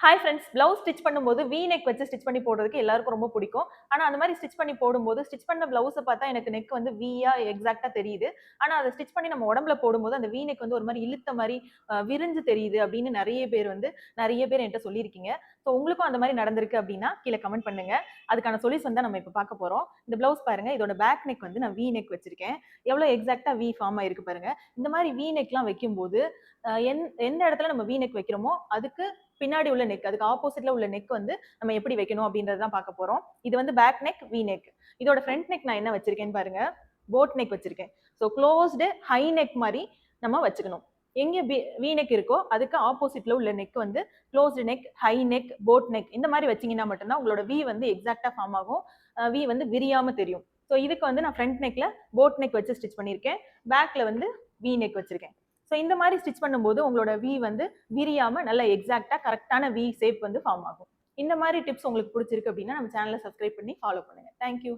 Hi friends, blouse stitch பண்ணும்போது we neck வச்சு stitch பண்ணி போடுறதுக்கு எல்லாருக்கும் ரொம்ப பிடிக்கும். ஆனா அந்த மாதிரி ஸ்டிச் பண்ணி போடும்போது ஸ்டிச் பண்ண பிளவுஸை பார்த்தா எனக்கு நெக் வந்து வியா எக்ஸாக்டா தெரியுது. ஆனா அதை ஸ்டிச் பண்ணி நம்ம உடம்புல போடும்போது அந்த வி நெக் வந்து ஒரு மாதிரி இழுத்த மாதிரி விரிஞ்சு தெரியுது அப்படின்னு நிறைய பேர் என்கிட்ட சொல்லியிருக்கீங்க. ஸோ உங்களுக்கும் அந்த மாதிரி நடந்திருக்கு அப்படின்னா கீழே கமெண்ட் பண்ணுங்க. அதுக்கான சொல்யூஷன் தான் நம்ம இப்போ பார்க்க போறோம். இந்த பிளவுஸ் பாருங்க, இதோட பேக் நெக் வந்து நான் வி நெக் வச்சிருக்கேன். எவ்வளவு எக்ஸாக்டா வி ஃபார்ம் ஆயிருக்கு பாருங்க. இந்த மாதிரி வி நெக்லாம் வைக்கும்போது எந்த இடத்துல நம்ம வி நெக் வைக்கிறோமோ அதுக்கு பின்னாடி உள்ள நெக், அதுக்கு ஆப்போசிட்ல உள்ள நெக் வந்து நம்ம எப்படி வைக்கணும் அப்படின்றதான் பார்க்க போறோம். இது வந்து பேக் நெக், வி நெக். இதோட ஃப்ரண்ட் நெக் நான் என்ன வச்சிருக்கேன்னு பாருங்க, போட் நெக் வச்சிருக்கேன். ஸோ க்ளோஸ்டு ஹை நெக் மாதிரி நம்ம வச்சுக்கணும். எங்க வி நெக் இருக்கோ அதுக்கு ஆப்போசிட்ல உள்ள நெக் வந்து closed neck, high neck, boat neck இந்த மாதிரி வச்சீங்கன்னா மட்டும்தான் உங்களோட வி வந்து எக்ஸாக்டா ஃபார்ம் ஆகும். வி வந்து விரியாம தெரியும். ஸோ இதுக்கு வந்து நான் ஃப்ரண்ட் நெக்ல போட் நெக் வச்சு ஸ்டிச் பண்ணியிருக்கேன். பேக்ல வந்து வி நெக் வச்சிருக்கேன். ஸோ இந்த மாதிரி ஸ்டிச் பண்ணும்போது உங்களோட வி வந்து விரியாம நல்ல எக்ஸாக்டா கரெக்டான வி ஷேப் வந்து ஃபார்ம் ஆகும். இந்த மாதிரி டிப்ஸ் உங்களுக்கு பிடிச்சிருக்கு அப்படின்னா நம்ம சேனலை சப்ஸ்கிரைப் பண்ணி ஃபாலோ பண்ணுங்க. தேங்க்யூ.